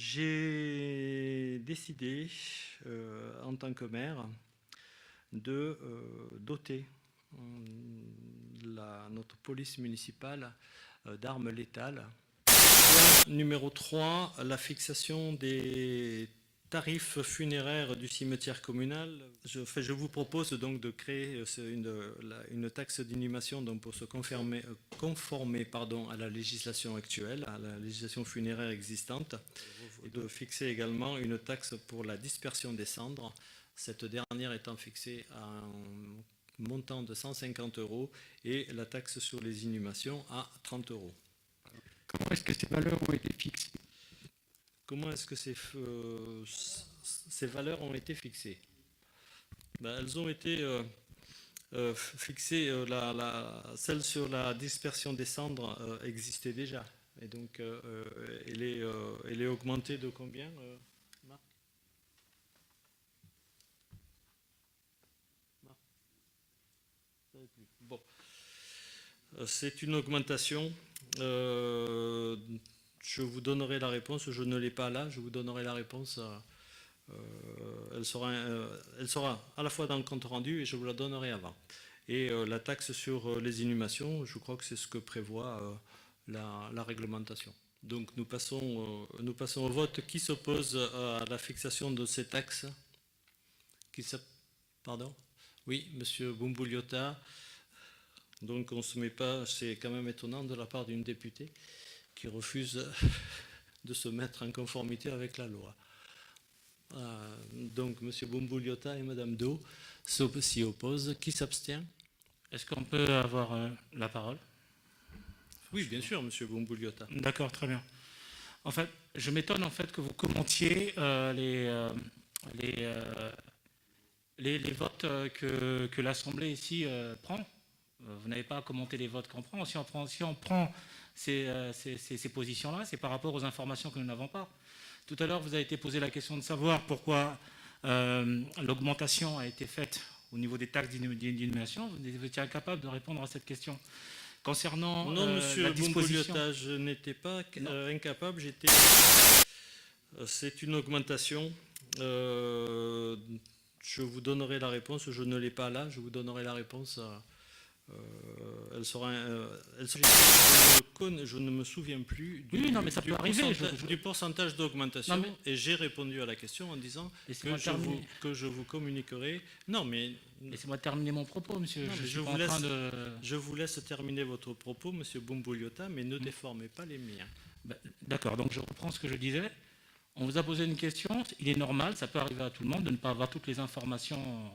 J'ai décidé, en tant que maire, de doter notre police municipale d'armes létales. Point numéro 3, la fixation des tarifs funéraires du cimetière communal. Je vous propose donc de créer une taxe d'inhumation pour se conformer à la législation actuelle, à la législation funéraire existante, et de fixer également une taxe pour la dispersion des cendres, cette dernière étant fixée à un montant de 150 € et la taxe sur les inhumations à 30 €. Comment est-ce que ces valeurs ont été fixées? Comment est-ce que ces valeurs ont été fixées? Elles ont été fixées, celle sur la dispersion des cendres existait déjà. Et donc, elle est augmentée de combien, Marc? Bon. C'est une augmentation. Je vous donnerai la réponse. Je ne l'ai pas là. Je vous donnerai la réponse. Elle sera à la fois dans le compte rendu et je vous la donnerai avant. Et la taxe sur les inhumations, je crois que c'est ce que prévoit la réglementation. Donc nous passons au vote. Qui s'oppose à la fixation de ces taxes? Pardon? Oui, monsieur Boumbouliotta. Donc on ne se met pas, c'est quand même étonnant de la part d'une députée qui refuse de se mettre en conformité avec la loi. Donc M. Boumbouliotta et Mme Do s'y opposent. Qui s'abstient? Est-ce qu'on peut avoir la parole? Oui, bien sûr, M. Boumbouliotta. D'accord, très bien. En fait, je m'étonne en fait que vous commentiez les votes que l'Assemblée ici prend. Vous n'avez pas à commenter les votes qu'on prend. Si on prend ces positions-là, c'est par rapport aux informations que nous n'avons pas. Tout à l'heure, vous avez été posé la question de savoir pourquoi l'augmentation a été faite au niveau des taxes d'inhumation. Vous étiez incapable de répondre à cette question. Concernant non, monsieur la disposition... Boumbouliotta, je n'étais pas incapable. C'est une augmentation. Je vous donnerai la réponse. Je ne l'ai pas là. Je vous donnerai la réponse. Je ne me souviens plus du pourcentage d'augmentation et j'ai répondu à la question en disant que je vous communiquerai. Non, mais laissez-moi terminer mon propos, monsieur. Je vous laisse terminer votre propos, monsieur Boumbouliotta, mais ne déformez pas les miens. D'accord, donc je reprends ce que je disais. On vous a posé une question. Il est normal, ça peut arriver à tout le monde de ne pas avoir toutes les informations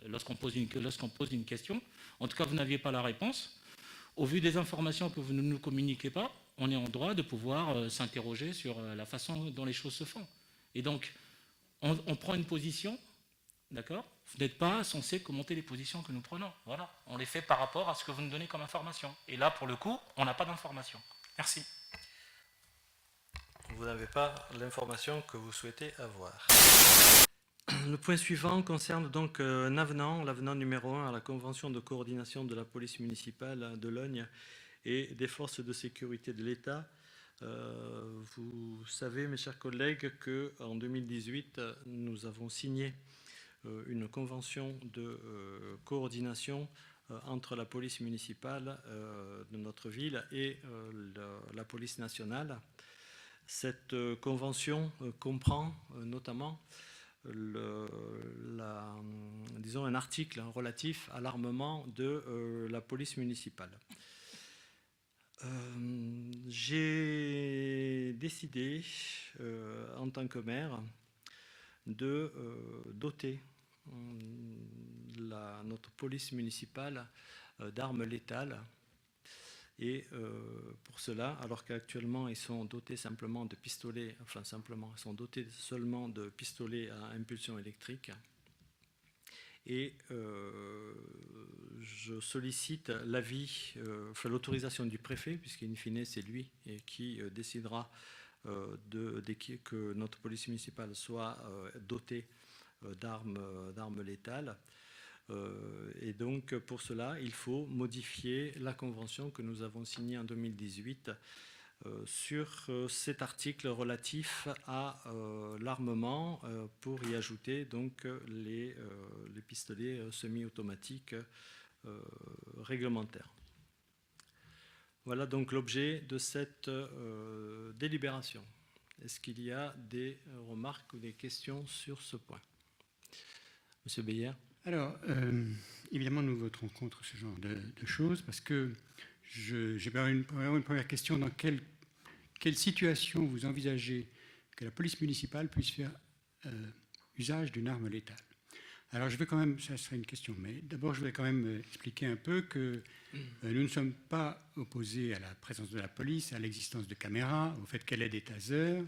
lorsqu'on pose une question. En tout cas, vous n'aviez pas la réponse. Au vu des informations que vous ne nous communiquez pas, on est en droit de pouvoir s'interroger sur la façon dont les choses se font. Et donc, on prend une position, d'accord? Vous n'êtes pas censé commenter les positions que nous prenons. Voilà, on les fait par rapport à ce que vous nous donnez comme information. Et là, pour le coup, on n'a pas d'information. Merci. Vous n'avez pas l'information que vous souhaitez avoir. Le point suivant concerne donc l'avenant numéro 1 à la convention de coordination de la police municipale de Logne et des forces de sécurité de l'État. Vous savez, mes chers collègues, qu'en 2018, nous avons signé une convention de coordination entre la police municipale de notre ville et la police nationale. Cette convention comprend notamment un article relatif à l'armement de la police municipale. J'ai décidé, en tant que maire, de doter notre police municipale d'armes létales. Et pour cela, alors qu'actuellement ils sont dotés seulement de pistolets à impulsion électrique, et je sollicite l'autorisation du préfet, puisqu'in fine c'est lui qui décidera que notre police municipale soit dotée d'armes létales. Et donc pour cela, il faut modifier la convention que nous avons signée en 2018 sur cet article relatif à l'armement pour y ajouter donc les pistolets semi-automatiques réglementaires. Voilà donc l'objet de cette délibération. Est-ce qu'il y a des remarques ou des questions sur ce point? Monsieur Beyer. Alors, évidemment, nous voterons contre ce genre de choses parce que j'ai une première question. Dans quelle situation vous envisagez que la police municipale puisse faire usage d'une arme létale? Alors, je vais quand même, ça serait une question, mais d'abord, je voudrais quand même expliquer un peu que nous ne sommes pas opposés à la présence de la police, à l'existence de caméras, au fait qu'elle ait des tasers,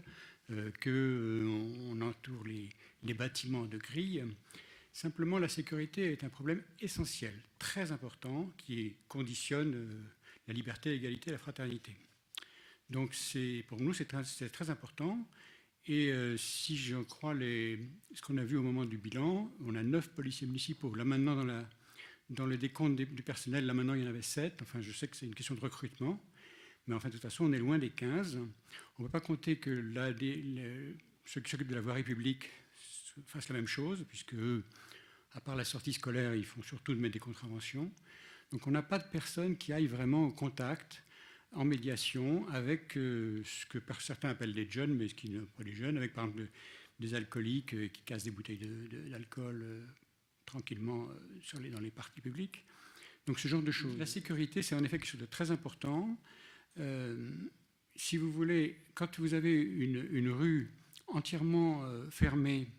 qu'on entoure les bâtiments de grilles. Simplement, la sécurité est un problème essentiel, très important, qui conditionne la liberté, l'égalité et la fraternité. Donc, pour nous, c'est très important. Et si j'en crois ce qu'on a vu au moment du bilan, on a 9 policiers municipaux. Là, maintenant, dans le décompte du personnel, là, maintenant, il y en avait 7. Enfin, je sais que c'est une question de recrutement. Mais enfin, de toute façon, on est loin des 15. On ne peut pas compter que ceux qui s'occupent de la voirie publique fassent la même chose, puisque eux, à part la sortie scolaire, ils font surtout de mettre des contraventions. Donc, on n'a pas de personnes qui aillent vraiment au contact, en médiation, avec ce que certains appellent des jeunes, mais ce qui n'est pas des jeunes, avec par exemple des alcooliques qui cassent des bouteilles d'alcool tranquillement dans les parties publiques. Donc, ce genre de choses. La sécurité, c'est en effet quelque chose de très important. Si vous voulez, quand vous avez une rue entièrement fermée,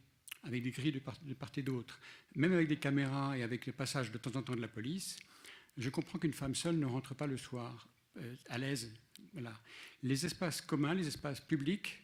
avec des grilles de part et d'autre, même avec des caméras et avec le passage de temps en temps de la police, je comprends qu'une femme seule ne rentre pas le soir à l'aise. Voilà. Les espaces communs, les espaces publics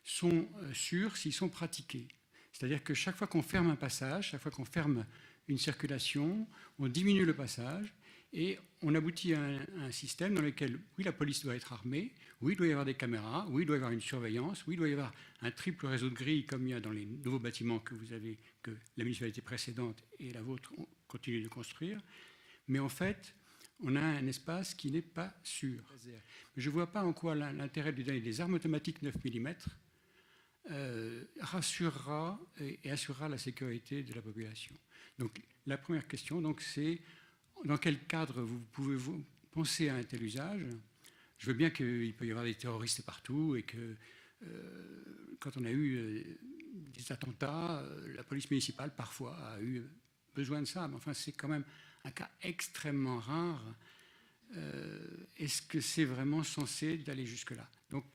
sont sûrs s'ils sont pratiqués. C'est-à-dire que chaque fois qu'on ferme un passage, chaque fois qu'on ferme une circulation, on diminue le passage et on aboutit à un système dans lequel, oui, la police doit être armée, oui, il doit y avoir des caméras, oui, il doit y avoir une surveillance, oui, il doit y avoir un triple réseau de grilles comme il y a dans les nouveaux bâtiments que la municipalité précédente et la vôtre ont continué de construire. Mais en fait, on a un espace qui n'est pas sûr. Je ne vois pas en quoi l'intérêt de donner des armes automatiques 9 mm rassurera et assurera la sécurité de la population. Donc, la première question, c'est dans quel cadre vous pouvez penser à un tel usage? Je veux bien qu'il peut y avoir des terroristes partout et que quand on a eu des attentats, la police municipale parfois a eu besoin de ça, mais enfin c'est quand même un cas extrêmement rare. Est-ce que c'est vraiment censé d'aller jusque-là? Donc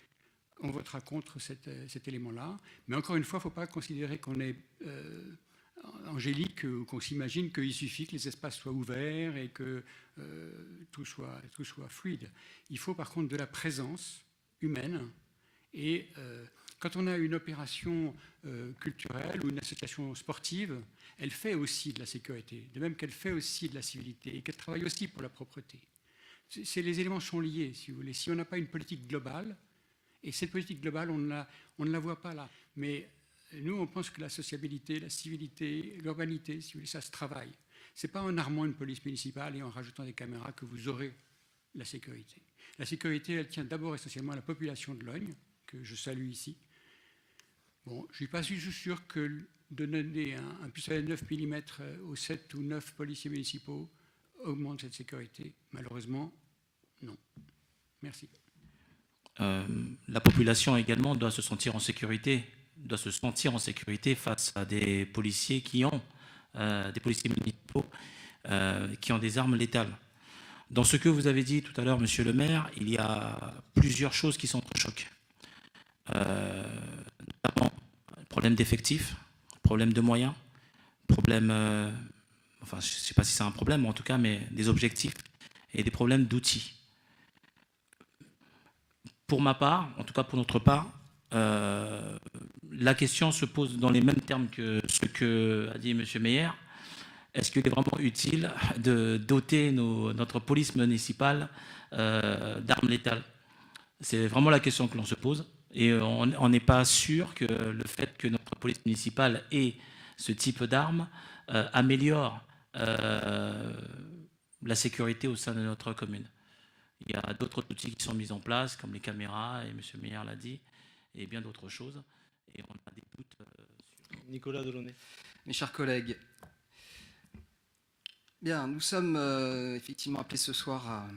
on votera contre cet élément-là, mais encore une fois, il ne faut pas considérer qu'on est angélique ou qu'on s'imagine qu'il suffit que les espaces soient ouverts et que tout soit fluide. Il faut par contre de la présence humaine et quand on a une opération culturelle ou une association sportive, elle fait aussi de la sécurité, de même qu'elle fait aussi de la civilité et qu'elle travaille aussi pour la propreté. Les éléments sont liés, si vous voulez. Si on n'a pas une politique globale, et cette politique globale, on ne la voit pas là, mais nous, on pense que la sociabilité, la civilité, l'urbanité, si vous voulez, ça se travaille. Ce n'est pas en armant une police municipale et en rajoutant des caméras que vous aurez la sécurité. La sécurité, elle tient d'abord essentiellement à la population de Logne, que je salue ici. Bon, je ne suis pas sûr que de donner un pistolet de 9 mm aux 7 ou 9 policiers municipaux augmente cette sécurité. Malheureusement, non. Merci. La population également doit se sentir en sécurité face à des policiers des policiers municipaux qui ont des armes létales. Dans ce que vous avez dit tout à l'heure, monsieur le maire, il y a plusieurs choses qui s'entrechoquent. Notamment problème d'effectifs, problème de moyens, problème, enfin je ne sais pas si c'est un problème, en tout cas, mais des objectifs et des problèmes d'outils. Pour ma part, en tout cas pour notre part, la question se pose dans les mêmes termes que ce qu'a dit M. Meyer. Est-ce qu'il est vraiment utile de doter notre police municipale d'armes létales? C'est vraiment la question que l'on se pose. Et on n'est pas sûr que le fait que notre police municipale ait ce type d'armes améliore la sécurité au sein de notre commune. Il y a d'autres outils qui sont mis en place, comme les caméras, et M. Meyer l'a dit, et bien d'autres choses. Et on a des doutes sur... Nicolas Delaunay. Mes chers collègues, bien, nous sommes effectivement appelés ce soir à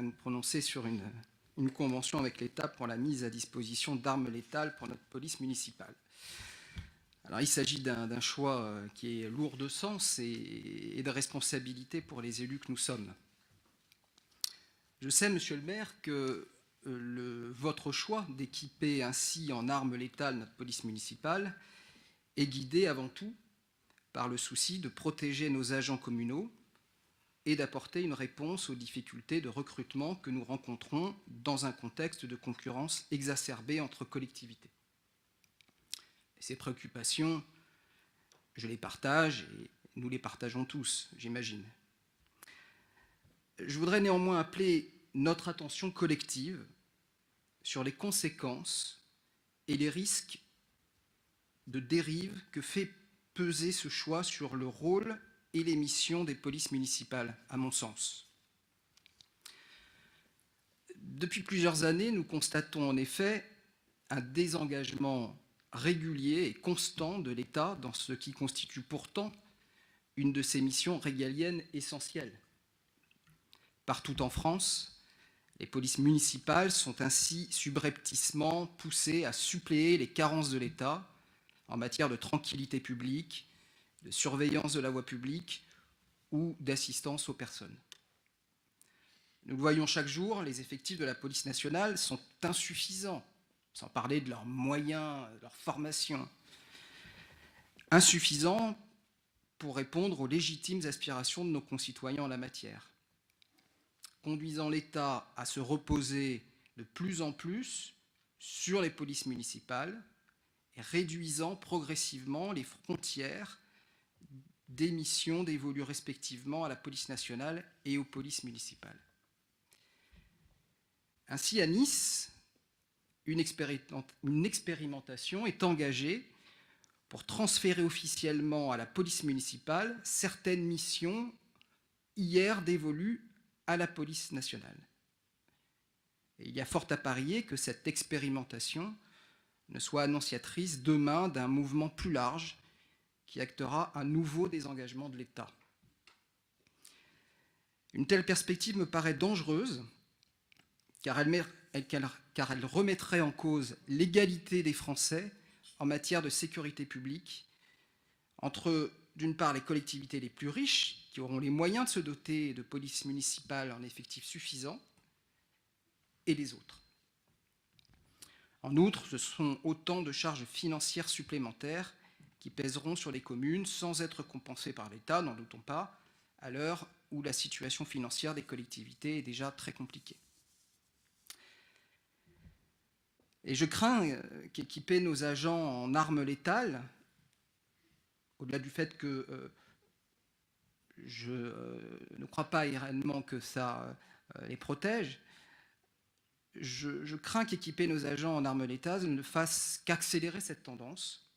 nous prononcer sur une convention avec l'État pour la mise à disposition d'armes létales pour notre police municipale. Alors, il s'agit d'un choix qui est lourd de sens et de responsabilité pour les élus que nous sommes. Je sais, monsieur le maire, que votre choix d'équiper ainsi en armes létales notre police municipale est guidé avant tout par le souci de protéger nos agents communaux et d'apporter une réponse aux difficultés de recrutement que nous rencontrons dans un contexte de concurrence exacerbée entre collectivités. Et ces préoccupations, je les partage et nous les partageons tous, j'imagine. Je voudrais néanmoins appeler notre attention collective sur les conséquences et les risques de dérive que fait peser ce choix sur le rôle et les missions des polices municipales, à mon sens. Depuis plusieurs années, nous constatons en effet un désengagement régulier et constant de l'État dans ce qui constitue pourtant une de ses missions régaliennes essentielles. Partout en France, les polices municipales sont ainsi subrepticement poussées à suppléer les carences de l'État en matière de tranquillité publique, de surveillance de la voie publique ou d'assistance aux personnes. Nous le voyons chaque jour, les effectifs de la police nationale sont insuffisants, sans parler de leurs moyens, de leur formation, insuffisants pour répondre aux légitimes aspirations de nos concitoyens en la matière, conduisant l'État à se reposer de plus en plus sur les polices municipales et réduisant progressivement les frontières des missions dévolues respectivement à la police nationale et aux polices municipales. Ainsi, à Nice, une expérimentation est engagée pour transférer officiellement à la police municipale certaines missions hier dévolues à la police nationale. Et il y a fort à parier que cette expérimentation ne soit annonciatrice demain d'un mouvement plus large qui actera un nouveau désengagement de l'État. Une telle perspective me paraît dangereuse, car elle remettrait en cause l'égalité des Français en matière de sécurité publique entre, d'une part, les collectivités les plus riches, qui auront les moyens de se doter de polices municipales en effectifs suffisants, et les autres. En outre, ce sont autant de charges financières supplémentaires qui pèseront sur les communes sans être compensées par l'État, n'en doutons pas, à l'heure où la situation financière des collectivités est déjà très compliquée. Et je crains qu'équiper nos agents en armes létales, au-delà du fait que je ne crois pas réellement que ça les protège, je crains qu'équiper nos agents en armes létales ne fasse qu'accélérer cette tendance,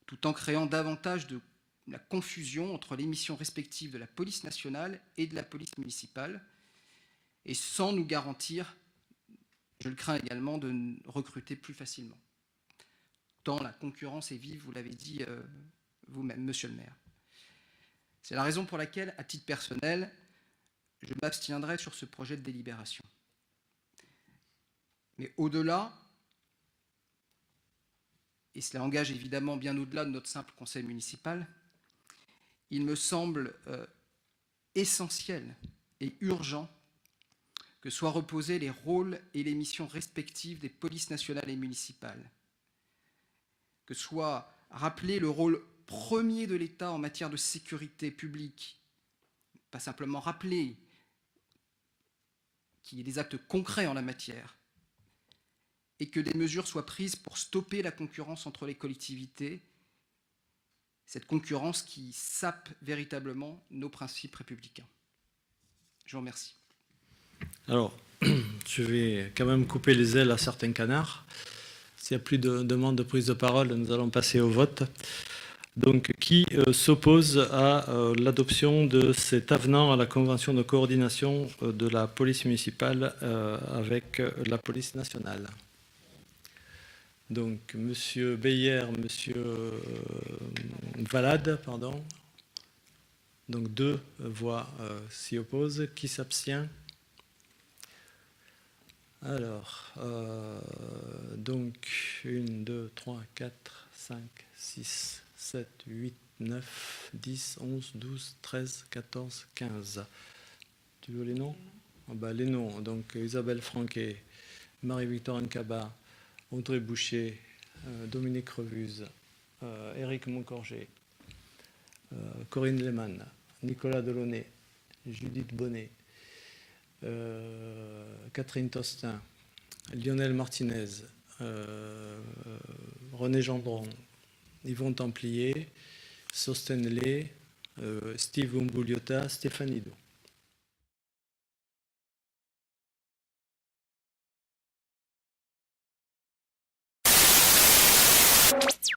tout en créant davantage de la confusion entre les missions respectives de la police nationale et de la police municipale, et sans nous garantir, je le crains également, de recruter plus facilement. Tant la concurrence est vive, vous l'avez dit vous-même, monsieur le maire. C'est la raison pour laquelle, à titre personnel, je m'abstiendrai sur ce projet de délibération. Mais au-delà, et cela engage évidemment bien au-delà de notre simple conseil municipal, il me semble essentiel et urgent que soient reposés les rôles et les missions respectives des polices nationales et municipales, que soit rappelé le rôle premier de l'État en matière de sécurité publique, pas simplement rappeler qu'il y ait des actes concrets en la matière, et que des mesures soient prises pour stopper la concurrence entre les collectivités, cette concurrence qui sape véritablement nos principes républicains. Je vous remercie. Alors, je vais quand même couper les ailes à certains canards. S'il n'y a plus de demande de prise de parole, nous allons passer au vote. Donc, qui s'oppose à l'adoption de cet avenant à la convention de coordination de la police municipale avec la police nationale? Donc, Monsieur Beyer, Monsieur Valade, pardon. Donc, 2 voix s'y opposent. Qui s'abstient? Alors, donc, 1, 2, 3, 4, 5, 6, 7, 8, 9, 10, 11, 12, 13, 14, 15. Tu veux les noms? Les noms. Donc, Isabelle Franquet, Marie-Victorine Cabat, Audrey Boucher, Dominique Revuse, Éric Moncorgé, Corinne Lehmann, Nicolas Delaunay, Judith Bonnet, Catherine Tostin, Lionel Martinez, René Gendron, Yvon Templier, Sosten Lé, Steve Umbouliota, Stéphanie Dou.